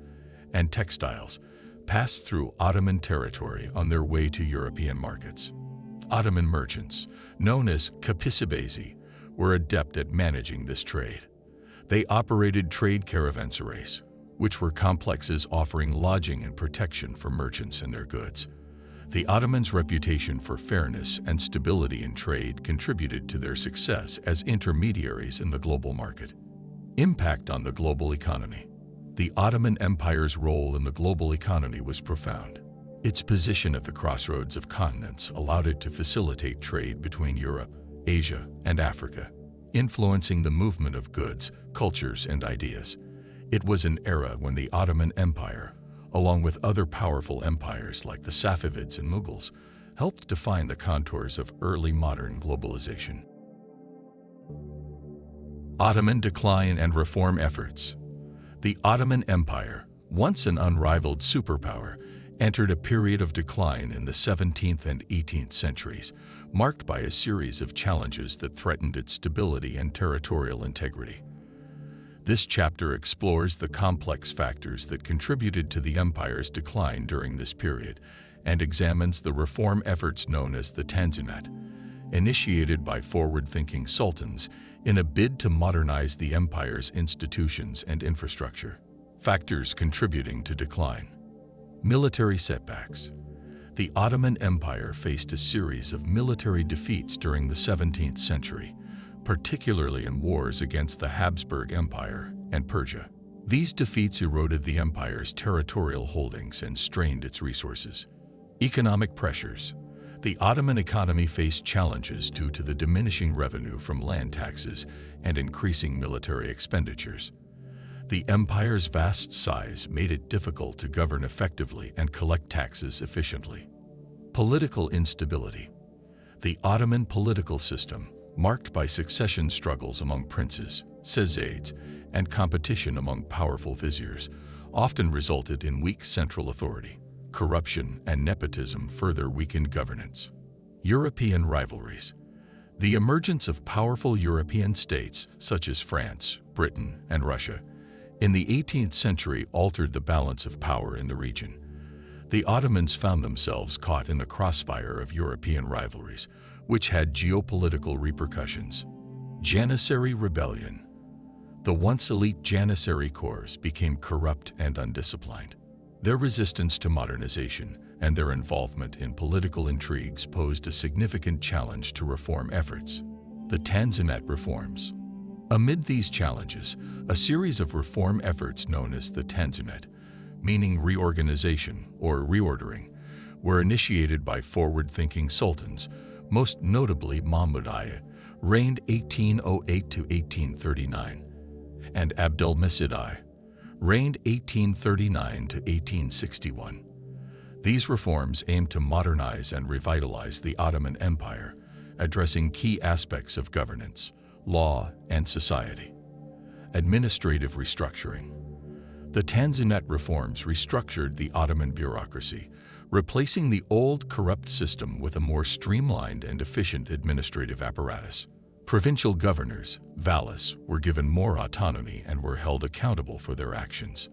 and textiles, passed through Ottoman territory on their way to European markets. Ottoman merchants, known as capisibesi, were adept at managing this trade. They operated trade caravanserais, which were complexes offering lodging and protection for merchants and their goods. The Ottomans' reputation for fairness and stability in trade contributed to their success as intermediaries in the global market. Impact on the global economy. The Ottoman Empire's role in the global economy was profound. Its position at the crossroads of continents allowed it to facilitate trade between Europe, Asia, and Africa, influencing the movement of goods, cultures, and ideas. It was an era when the Ottoman Empire, along with other powerful empires like the Safavids and Mughals, helped define the contours of early modern globalization. Ottoman decline and reform efforts. The Ottoman Empire, once an unrivaled superpower, entered a period of decline in the 17th and 18th centuries, marked by a series of challenges that threatened its stability and territorial integrity. This chapter explores the complex factors that contributed to the empire's decline during this period and examines the reform efforts known as the Tanzimat, initiated by forward-thinking sultans in a bid to modernize the empire's institutions and infrastructure. Factors contributing to decline. Military setbacks. The Ottoman Empire faced a series of military defeats during the 17th century, particularly in wars against the Habsburg Empire and Persia. These defeats eroded the empire's territorial holdings and strained its resources. Economic pressures. The Ottoman economy faced challenges due to the diminishing revenue from land taxes and increasing military expenditures. The empire's vast size made it difficult to govern effectively and collect taxes efficiently. Political instability. The Ottoman political system, marked by succession struggles among princes, Sezades, and competition among powerful viziers, often resulted in weak central authority. Corruption and nepotism further weakened governance. European rivalries. The emergence of powerful European states, such as France, Britain, and Russia, in the 18th century altered the balance of power in the region. The Ottomans found themselves caught in the crossfire of European rivalries, which had geopolitical repercussions. Janissary rebellion. The once elite Janissary corps became corrupt and undisciplined. Their resistance to modernization and their involvement in political intrigues posed a significant challenge to reform efforts. The Tanzimat reforms. Amid these challenges, a series of reform efforts known as the Tanzimat, meaning reorganization or reordering, were initiated by forward-thinking sultans, most notably Mehmed I, reigned 1808 to 1839, and Abdelmecid I, reigned 1839 to 1861. These reforms aimed to modernize and revitalize the Ottoman Empire, addressing key aspects of governance, law, and society. Administrative restructuring. The Tanzimat reforms restructured the Ottoman bureaucracy, replacing the old corrupt system with a more streamlined and efficient administrative apparatus. Provincial governors, valis, were given more autonomy and were held accountable for their actions.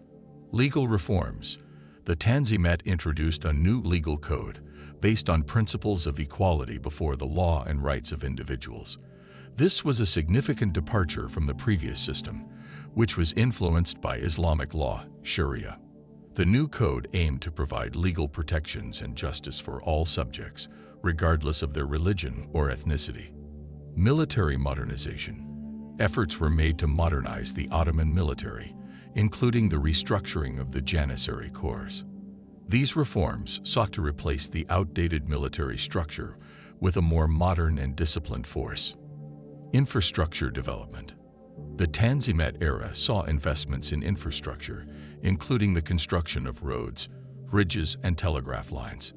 Legal reforms. The Tanzimat introduced a new legal code based on principles of equality before the law and rights of individuals. This was a significant departure from the previous system, which was influenced by Islamic law, Sharia. The new code aimed to provide legal protections and justice for all subjects, regardless of their religion or ethnicity. Military modernization. Efforts were made to modernize the Ottoman military, including the restructuring of the Janissary corps. These reforms sought to replace the outdated military structure with a more modern and disciplined force. Infrastructure development. The Tanzimat era saw investments in infrastructure, including the construction of roads, bridges, and telegraph lines.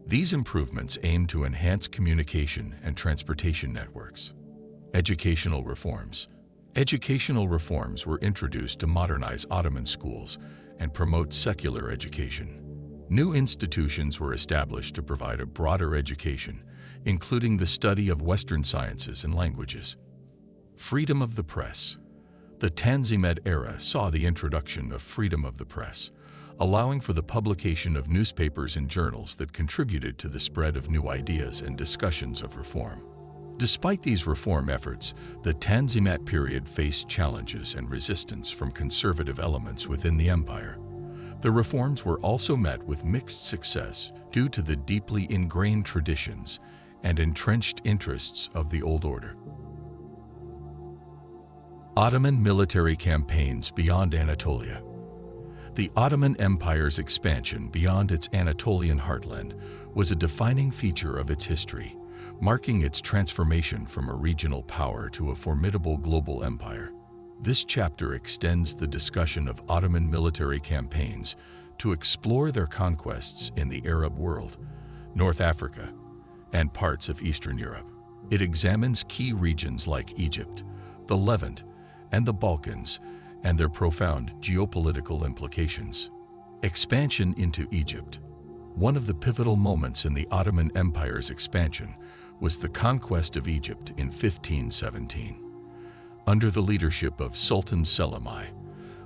These improvements aimed to enhance communication and transportation networks. Educational reforms. Educational reforms were introduced to modernize Ottoman schools and promote secular education. New institutions were established to provide a broader education, including the study of Western sciences and languages. Freedom of the press. The Tanzimat era saw the introduction of freedom of the press, allowing for the publication of newspapers and journals that contributed to the spread of new ideas and discussions of reform. Despite these reform efforts, the Tanzimat period faced challenges and resistance from conservative elements within the empire. The reforms were also met with mixed success due to the deeply ingrained traditions and entrenched interests of the old order. Ottoman military campaigns beyond Anatolia. The Ottoman Empire's expansion beyond its Anatolian heartland was a defining feature of its history, marking its transformation from a regional power to a formidable global empire. This chapter extends the discussion of Ottoman military campaigns to explore their conquests in the Arab world, North Africa, and parts of Eastern Europe. It examines key regions like Egypt, the Levant, and the Balkans, and their profound geopolitical implications. Expansion into Egypt. One of the pivotal moments in the Ottoman Empire's expansion was the conquest of Egypt in 1517. Under the leadership of Sultan Selim I,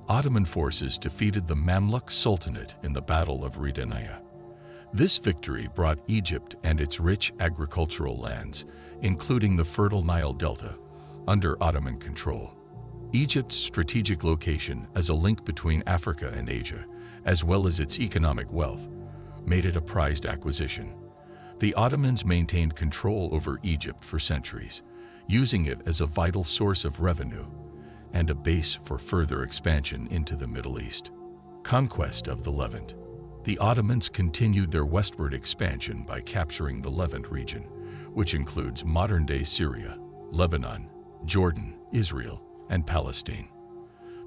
Ottoman forces defeated the Mamluk Sultanate in the Battle of Ridaniya. This victory brought Egypt and its rich agricultural lands, including the fertile Nile Delta, under Ottoman control. Egypt's strategic location as a link between Africa and Asia, as well as its economic wealth, made it a prized acquisition. The Ottomans maintained control over Egypt for centuries, using it as a vital source of revenue and a base for further expansion into the Middle East. Conquest of the Levant. The Ottomans continued their westward expansion by capturing the Levant region, which includes modern-day Syria, Lebanon, Jordan, Israel, and Palestine.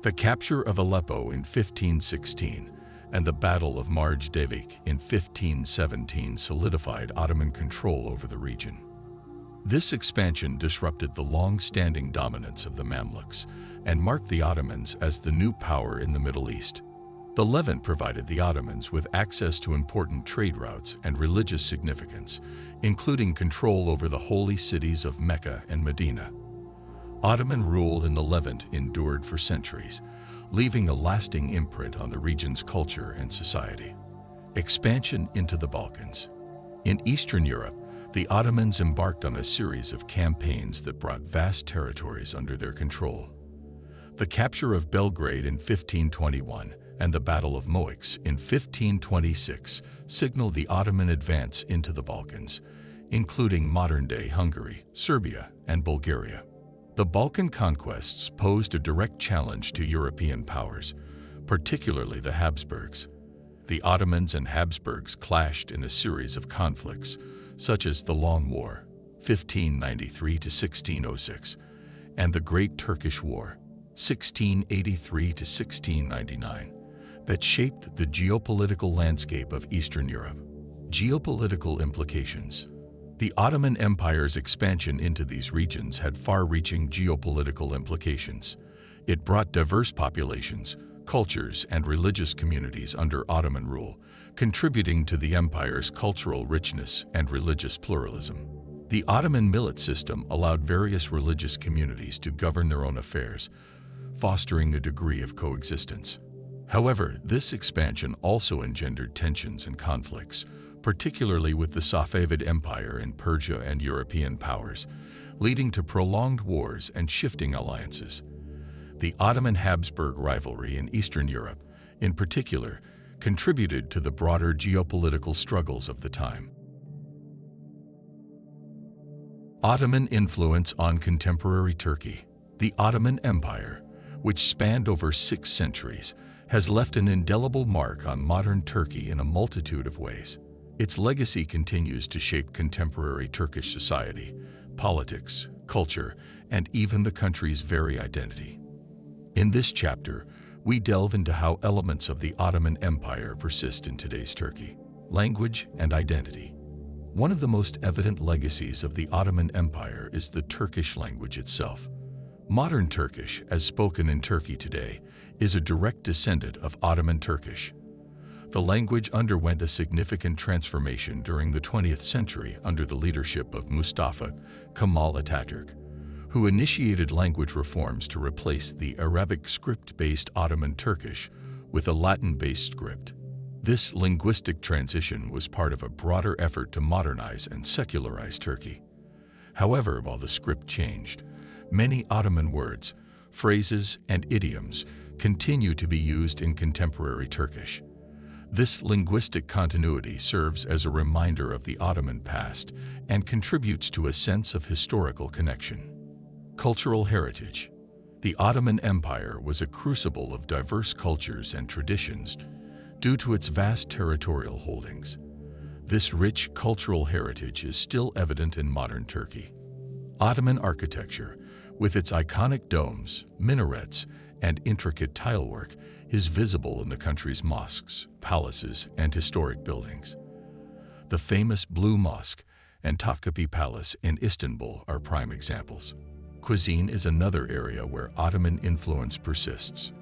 The capture of Aleppo in 1516 and the Battle of Marj Devik in 1517 solidified Ottoman control over the region. This expansion disrupted the long-standing dominance of the Mamluks and marked the Ottomans as the new power in the Middle East. The Levant provided the Ottomans with access to important trade routes and religious significance, including control over the holy cities of Mecca and Medina. Ottoman rule in the Levant endured for centuries, leaving a lasting imprint on the region's culture and society. Expansion into the Balkans. In Eastern Europe, the Ottomans embarked on a series of campaigns that brought vast territories under their control. The capture of Belgrade in 1521 and the Battle of Moix in 1526 signaled the Ottoman advance into the Balkans, including modern-day Hungary, Serbia, and Bulgaria. The Balkan conquests posed a direct challenge to European powers, particularly the Habsburgs. The Ottomans and Habsburgs clashed in a series of conflicts, such as the Long War, 1593 to 1606, and the Great Turkish War, 1683 to 1699, that shaped the geopolitical landscape of Eastern Europe. Geopolitical implications. The Ottoman Empire's expansion into these regions had far-reaching geopolitical implications. It brought diverse populations, cultures, and religious communities under Ottoman rule, contributing to the empire's cultural richness and religious pluralism. The Ottoman millet system allowed various religious communities to govern their own affairs, fostering a degree of coexistence. However, this expansion also engendered tensions and conflicts, particularly with the Safavid Empire in Persia and European powers, leading to prolonged wars and shifting alliances. The Ottoman-Habsburg rivalry in Eastern Europe, in particular, contributed to the broader geopolitical struggles of the time. Ottoman influence on contemporary Turkey. The Ottoman Empire, which spanned over 6 centuries, has left an indelible mark on modern Turkey in a multitude of ways. Its legacy continues to shape contemporary Turkish society, politics, culture, and even the country's very identity. In this chapter, we delve into how elements of the Ottoman Empire persist in today's Turkey. Language and identity. One of the most evident legacies of the Ottoman Empire is the Turkish language itself. Modern Turkish, as spoken in Turkey today, is a direct descendant of Ottoman Turkish. The language underwent a significant transformation during the 20th century under the leadership of Mustafa Kemal Atatürk, who initiated language reforms to replace the Arabic script-based Ottoman Turkish with a Latin-based script. This linguistic transition was part of a broader effort to modernize and secularize Turkey. However, while the script changed, many Ottoman words, phrases, and idioms continue to be used in contemporary Turkish. This linguistic continuity serves as a reminder of the Ottoman past and contributes to a sense of historical connection. Cultural heritage. The Ottoman Empire was a crucible of diverse cultures and traditions due to its vast territorial holdings. This rich cultural heritage is still evident in modern Turkey. Ottoman architecture, with its iconic domes, minarets, and intricate tilework, is visible in the country's mosques, palaces, and historic buildings. The famous Blue Mosque and Topkapi Palace in Istanbul are prime examples. Cuisine is another area where Ottoman influence persists.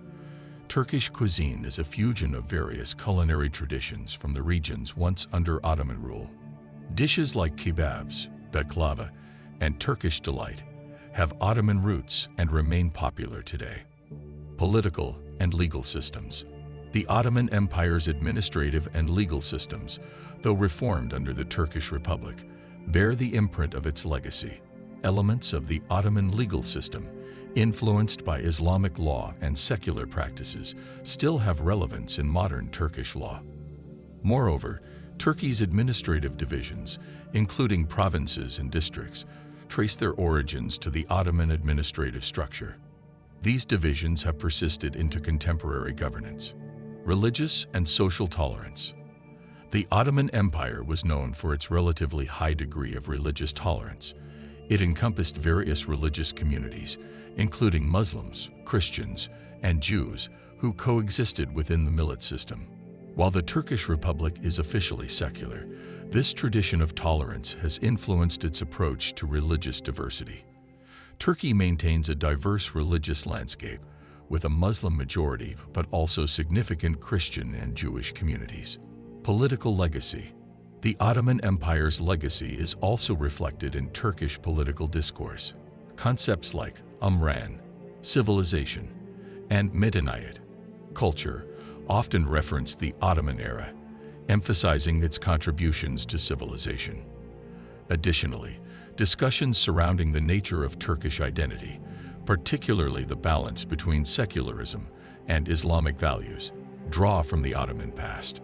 Turkish cuisine is a fusion of various culinary traditions from the regions once under Ottoman rule. Dishes like kebabs, baklava, and Turkish delight have Ottoman roots and remain popular today. Political and legal systems. The Ottoman Empire's administrative and legal systems, though reformed under the Turkish Republic, bear the imprint of its legacy. Elements of the Ottoman legal system, influenced by Islamic law and secular practices, still have relevance in modern Turkish law. Moreover, Turkey's administrative divisions, including provinces and districts, trace their origins to the Ottoman administrative structure. These divisions have persisted into contemporary governance. Religious and social tolerance. The Ottoman Empire was known for its relatively high degree of religious tolerance. It encompassed various religious communities, including Muslims, Christians, and Jews, who coexisted within the millet system. While the Turkish Republic is officially secular, this tradition of tolerance has influenced its approach to religious diversity. Turkey maintains a diverse religious landscape, with a Muslim majority but also significant Christian and Jewish communities. Political legacy. The Ottoman Empire's legacy is also reflected in Turkish political discourse. Concepts like umran, civilization, and medeniyet, culture, often reference the Ottoman era, emphasizing its contributions to civilization. Additionally, discussions surrounding the nature of Turkish identity, particularly the balance between secularism and Islamic values, draw from the Ottoman past.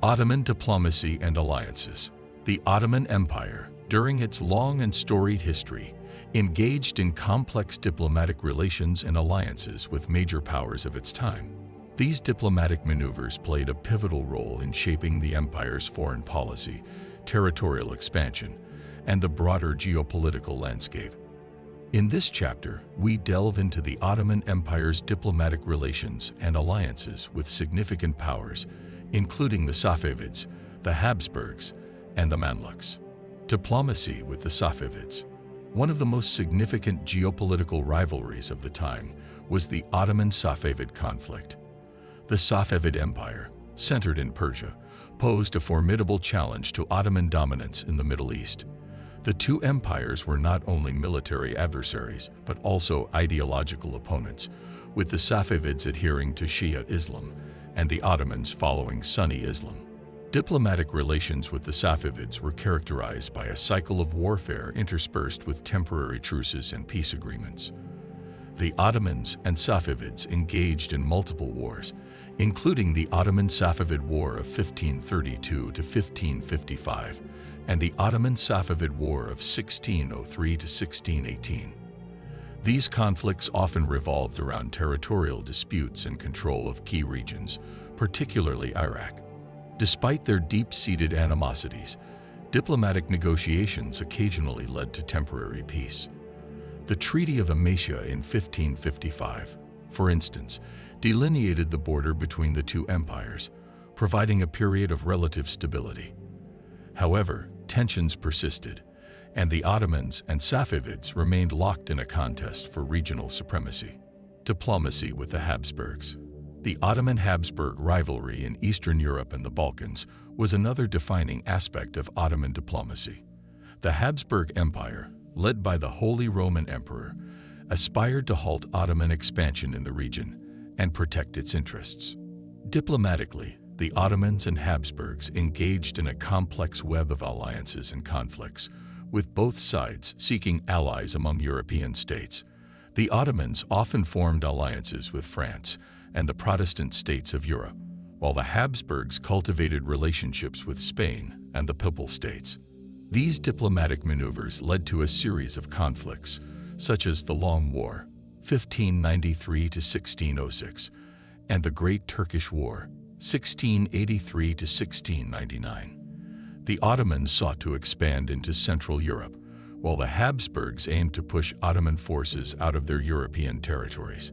Ottoman diplomacy and alliances. The Ottoman Empire, during its long and storied history, engaged in complex diplomatic relations and alliances with major powers of its time. These diplomatic maneuvers played a pivotal role in shaping the empire's foreign policy, territorial expansion, and the broader geopolitical landscape. In this chapter, we delve into the Ottoman Empire's diplomatic relations and alliances with significant powers, including the Safavids, the Habsburgs, and the Mamluks. Diplomacy with the Safavids. One of the most significant geopolitical rivalries of the time was the Ottoman-Safavid conflict. The Safavid Empire, centered in Persia, posed a formidable challenge to Ottoman dominance in the Middle East. The two empires were not only military adversaries, but also ideological opponents, with the Safavids adhering to Shia Islam and the Ottomans following Sunni Islam. Diplomatic relations with the Safavids were characterized by a cycle of warfare interspersed with temporary truces and peace agreements. The Ottomans and Safavids engaged in multiple wars, including the Ottoman-Safavid War of 1532 to 1555 and the Ottoman-Safavid War of 1603 to 1618. These conflicts often revolved around territorial disputes and control of key regions, particularly Iraq. Despite their deep-seated animosities, diplomatic negotiations occasionally led to temporary peace. The Treaty of Amasya in 1555, for instance, delineated the border between the two empires, providing a period of relative stability. However, tensions persisted, and the Ottomans and Safavids remained locked in a contest for regional supremacy. Diplomacy with the Habsburgs. The Ottoman-Habsburg rivalry in Eastern Europe and the Balkans was another defining aspect of Ottoman diplomacy. The Habsburg Empire, led by the Holy Roman Emperor, aspired to halt Ottoman expansion in the region and protect its interests. Diplomatically, the Ottomans and Habsburgs engaged in a complex web of alliances and conflicts, with both sides seeking allies among European states. The Ottomans often formed alliances with France and the Protestant states of Europe, while the Habsburgs cultivated relationships with Spain and the Papal States. These diplomatic maneuvers led to a series of conflicts, such as the Long War, 1593 to 1606, and the Great Turkish War, 1683 to 1699. The Ottomans sought to expand into Central Europe, while the Habsburgs aimed to push Ottoman forces out of their European territories.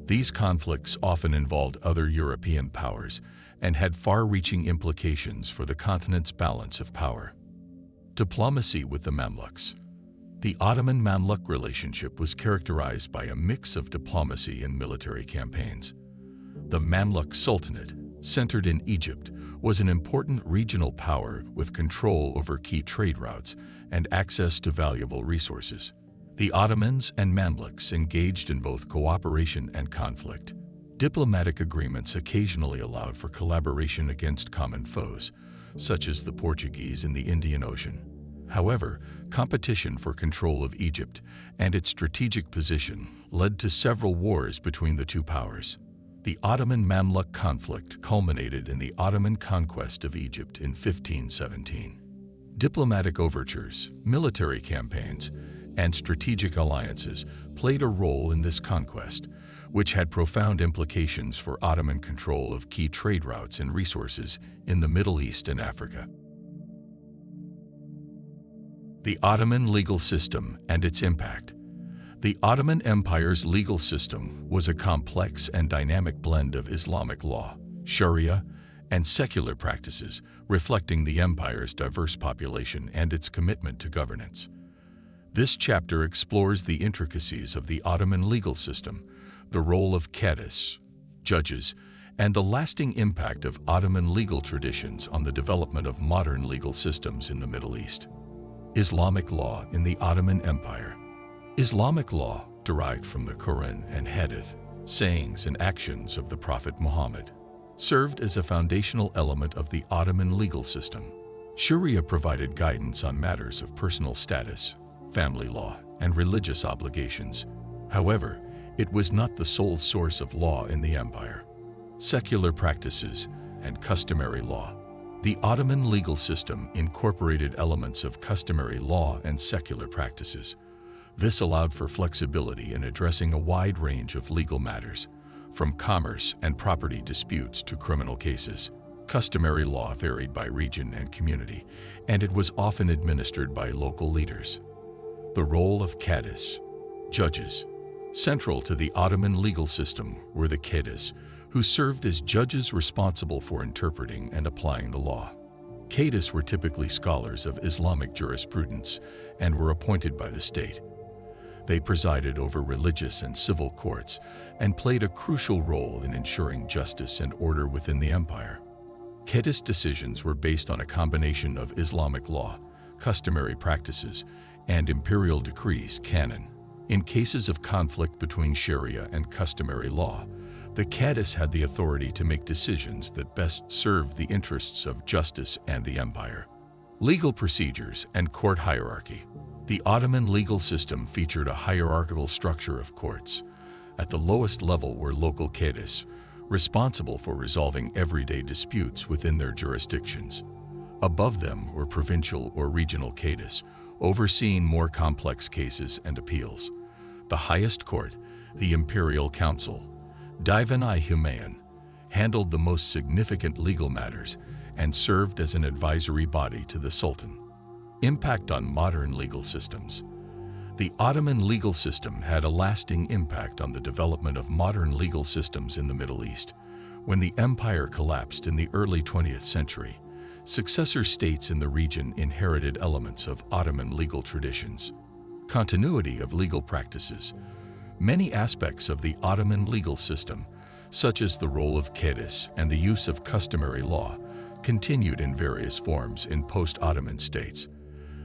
These conflicts often involved other European powers and had far-reaching implications for the continent's balance of power. Diplomacy with the Mamluks. The Ottoman-Mamluk relationship was characterized by a mix of diplomacy and military campaigns. The Mamluk Sultanate, centered in Egypt, was an important regional power with control over key trade routes and access to valuable resources. The Ottomans and Mamluks engaged in both cooperation and conflict. Diplomatic agreements occasionally allowed for collaboration against common foes, such as the Portuguese in the Indian Ocean. However, competition for control of Egypt and its strategic position led to several wars between the two powers. The Ottoman-Mamluk conflict culminated in the Ottoman conquest of Egypt in 1517. Diplomatic overtures, military campaigns, and strategic alliances played a role in this conquest, which had profound implications for Ottoman control of key trade routes and resources in the Middle East and Africa. The Ottoman legal system and its impact. The Ottoman Empire's legal system was a complex and dynamic blend of Islamic law, Sharia, and secular practices, reflecting the empire's diverse population and its commitment to governance. This chapter explores the intricacies of the Ottoman legal system, the role of cadis, judges, and the lasting impact of Ottoman legal traditions on the development of modern legal systems in the Middle East. Islamic law in the Ottoman Empire. Islamic law, derived from the Quran and Hadith, sayings and actions of the Prophet Muhammad, served as a foundational element of the Ottoman legal system. Sharia provided guidance on matters of personal status, family law, and religious obligations. However, it was not the sole source of law in the empire. Secular practices and customary law. The Ottoman legal system incorporated elements of customary law and secular practices. This allowed for flexibility in addressing a wide range of legal matters, from commerce and property disputes to criminal cases. Customary law varied by region and community, and it was often administered by local leaders. The role of cadis, judges. Central to the Ottoman legal system were the cadis, who served as judges responsible for interpreting and applying the law. Cadis were typically scholars of Islamic jurisprudence and were appointed by the state. They presided over religious and civil courts and played a crucial role in ensuring justice and order within the empire. Cadis decisions were based on a combination of Islamic law, customary practices, and imperial decrees canon. In cases of conflict between Sharia and customary law, the cadis had the authority to make decisions that best served the interests of justice and the empire. Legal procedures and court hierarchy. The Ottoman legal system featured a hierarchical structure of courts. At the lowest level were local cadis, responsible for resolving everyday disputes within their jurisdictions. Above them were provincial or regional cadis, overseeing more complex cases and appeals. The highest court, the Imperial Council, Divan-i Humayun, handled the most significant legal matters and served as an advisory body to the Sultan. Impact on modern legal systems. The Ottoman legal system had a lasting impact on the development of modern legal systems in the Middle East. When the empire collapsed in the early 20th century, successor states in the region inherited elements of Ottoman legal traditions. Continuity of legal practices. Many aspects of the Ottoman legal system, such as the role of cadis and the use of customary law, continued in various forms in post-Ottoman states.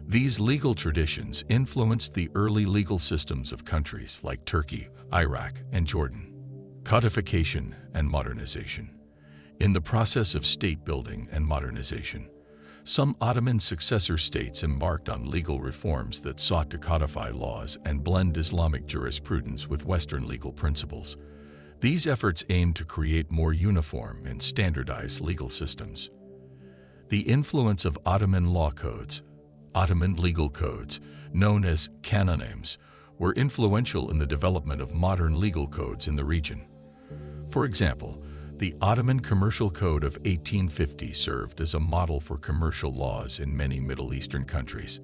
These legal traditions influenced the early legal systems of countries like Turkey, Iraq, and Jordan. Codification and modernization. In the process of state building and modernization, some Ottoman successor states embarked on legal reforms that sought to codify laws and blend Islamic jurisprudence with Western legal principles. These efforts aimed to create more uniform and standardized legal systems. The influence of Ottoman law codes. Ottoman legal codes, known as canonames, were influential in the development of modern legal codes in the region. For example, the Ottoman Commercial Code of 1850 served as a model for commercial laws in many Middle Eastern countries.